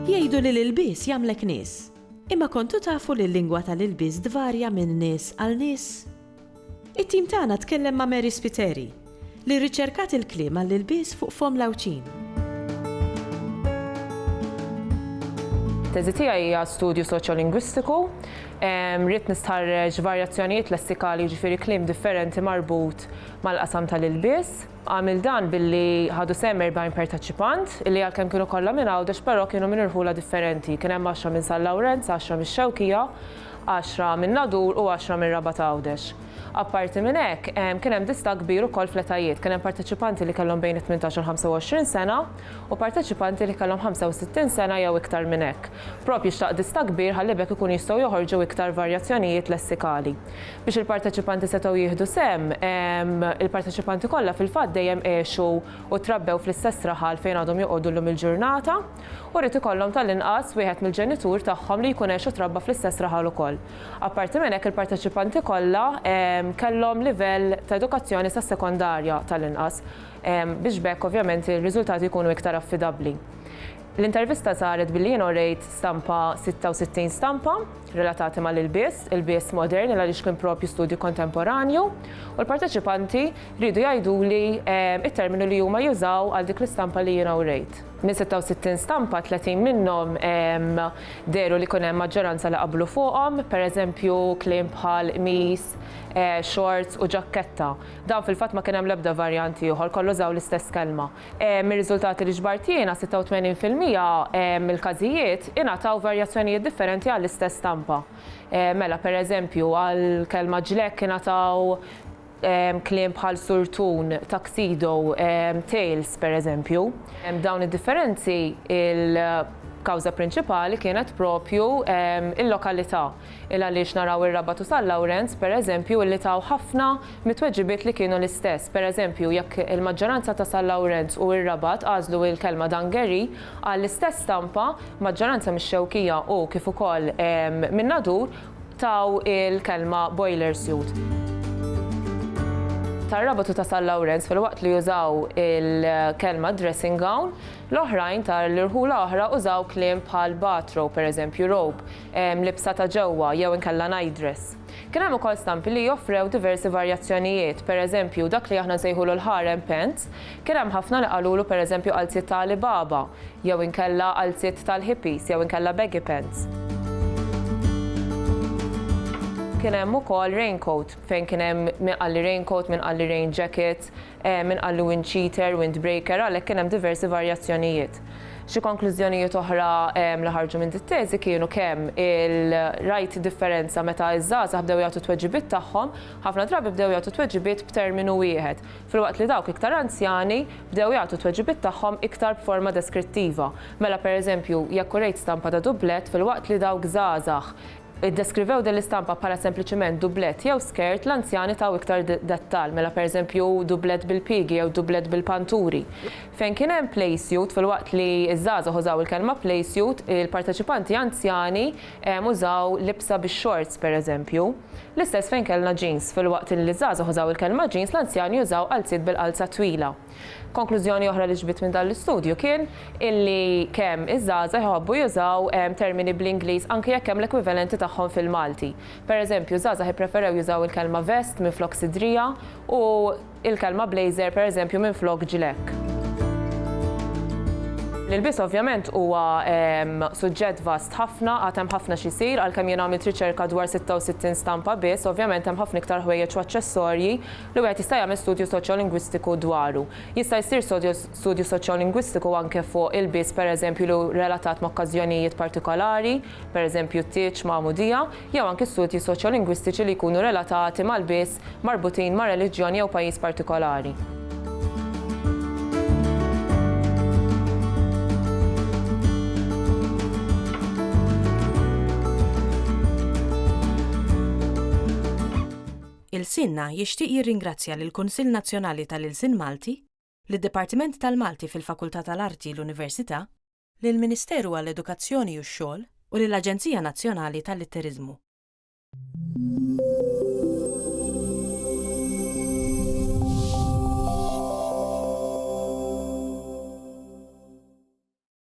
Jgħidu li l-ilbies jagħmlek nies. Imma kontu tafu li l-lingwa tal-ilbies dvarja minn nies għal nies? It-tim tagħna tkellem ma' Mary Spiteri li rriċerkat il-kliem għall-ilbies fuq fom l-Għawdxin. Teżi tiegħi hija studju soċjolingwistiku, rrid nistħarreġ varjazzjonijiet lessikali, ġifieri kliem differenti marbut mal-qasam tal-ilbies. Għamil dan billi ħadu sehem 40 parteċipant, illi għalkemm kienu kollha minn Għawdex, però kienu minn irħula differenti. Kien hemm 10 minn Sal-Lawrenz, 10 mix-Xewkija, 10 minn Nadur u 10 minn Rabat Għawdex. Apparti minn hekk, kien hemm dista kbir ukoll fl-etajiet. Kien hemm parteċipanti li kellhom bejn 18 u 25 sena u parteċipanti li kellhom 65 sena jew iktar minn hekk. Proprju xtaq dista kbir ħalli bekk ikun jistgħu joħorġu iktar varjazzjonijiet lessikali. Biex il-parteċipanti setgħu jieħdu sehem, il-parteċipanti kollha fil-fatt dejjem għexu u trabbew fl-istess raħal fejn għadhom joqogħdu llum il-ġurnata u rrid ikollhom tal-inqas wieħed mill-ġenitur tagħhom li jkun għexu trabba fl-istess raħal ukoll. Apparti minn hekk il-parteċipanti kollha kellhom livell ta' edukazzjoni sa' sekondarja tal-inqas biex bekk ovvjament ir-riżultati jkunu iktar affidabbli. L-intervista saret billi jien orejt stampa 66 stampa relatati mal-ilbies, ilbies moderni għaliex kien propju studju kontemporanju u l-parteċipanti rridu jgħiduli it-terminu li huma jużaw għal dik l-istampa li jien orejt. Minn 66 stampa 30 minnhom deru li kien hemm maġġoranza li qablu fuqhom, pereżempju kliem bħal qmis, shorts u ġakketta. Dan fil-fatt ma kien hemm l-ebda varjanti ieħor, kollu żaw l-istess kelma. Mir-riżultati li ġbart jiena 86% mill-każijiet ingħataw varjazzjonijiet differenti għall-istess stampa. Mela pereżempju għall-kelma ġlek ingħataw kliem bħal surtun, tuxedo, tails pereżempju. Dawn id-differenzi il-kawża prinċipali kienet propju il-lokalità. Għaliex naraw ir-Rabat u Sal-Lawrenz pereżempju illi taw ħafna mit-tweġibiet li kienu l-istess. Pereżempju jekk il-maġġoranza ta' Sal-Lawrenz u r-Rabat għażlu il-kelma dangeri għall-istess stampa maġġoranza mix-Xewkija u kif ukoll minn Nadur taw il-kelma boiler suit. Tar-Rabat u ta' Sal-Lawrenz fil-waqt li jużaw il-kelma dressing gown, l-oħrajn tal-irħula oħra użaw kliem bħal bathrobe, pereżempju robe, libsa ta' ġewwa jew inkella night dress. Kien hemm ukoll stampi li joffrew diversi varjazzjonijiet, pereżempju dak li aħna nsejħulu l-harem pants, kien hemm ħafna li qalulu pereżempju qalziet ta' Alibaba, jew inkella qalziet tal-hippies, jew inkella baggy pants. Kien hemm ukoll raincoat fejn kien hemm min qalli raincoat, min qalli rain jacket, min qalli wind cheater, windbreaker, għalhekk kien hemm diversi varjazzjonijiet. Xi konklużjonijiet oħra li ħarġu minn dit-teżi kienu kemm il-rajt differenza meta iż-żgħażagħ bdew jagħtu tweġibiet tagħhom, ħafna drabi bdew jagħtu tweġibiet b'terminu wieħed. Filwaqt li dawk iktar anzjani bdew jagħtu tweġibiet tagħhom iktar b'forma deskrittiva. Mela pereżempju jekk urejt stampa ta' dublett filwaqt li dawk żgħażagħ iddeskrivew din l-istampa bħala sempliċement dublett jew skirt, l-anzjani taw iktar dettall, mela pereżempju dublett bil-pigi jew dublett bil-panturi. Fejn kien hemm playsuit filwaqt li ż-żgħażagħ użaw il-kelma playsuit, il-parteċipanti anzjani użaw libsa bix-shorts pereżempju. L-istess fejn kellna jeans, filwaqt li ż-żgħażagħ użaw il-kelma jeans, l-anzjani użaw qalziet bil-qalza twila. Konklużjoni oħra li ġbit minn dan l-istudju kien illi kemm iż-żgħażagħ jħobbu jużaw termini bl-Ingliż anke jekk hemm l-ekwivalenti tagħhom fil-Malti. Pereżempju, żgħażagħ jippreferew jużaw il-kelma vest minflok sidrija u il-kelma blazer pereżempju minflok ġilek. L-ilbies ovvjament huwa suġġett vast ħafna, għad hemm ħafna xi jsir għalkemm jien għamilt riċerka dwar 66 stampa biss, ovvjament hemm ħafna iktar ħwejjeġ u aċċessorji li wieħed jista' jagħmel studju soċjolingwistiku dwaru. Jista' jsir studju soċjolingwistiku anke fuq ilbies pereżempju li relatat ma' okkażjonijiet partikolari, pereżempju t-tieġ ma' mudija, jew anke studji soċjolingwistiċi li jkunu relatati mal-bies marbutin ma' reliġjon jew pajjiż partikolari. Ilsienna jixtieq jirringrazzja lill-Kunsill Nazzjonali tal-Ilsien Malti, lid-Dipartiment tal-Malti fil-Fakultà tal-Arti l-Università lill-Ministeru għall-Edukazzjoni u x-Xogħol u lill-Aġenzija Nazzjonali tal-Litteriżmu.